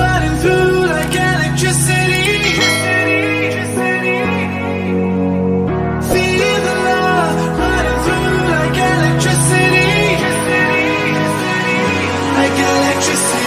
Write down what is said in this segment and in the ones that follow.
running through like electricity. Feel the love running through like electricity. Like electricity.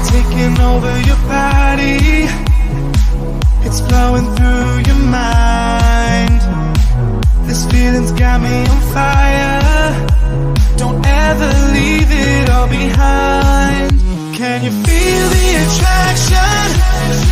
Taking over your body, it's flowing through your mind. This feeling's got me on fire. Don't ever leave it all behind. Can you feel the attraction?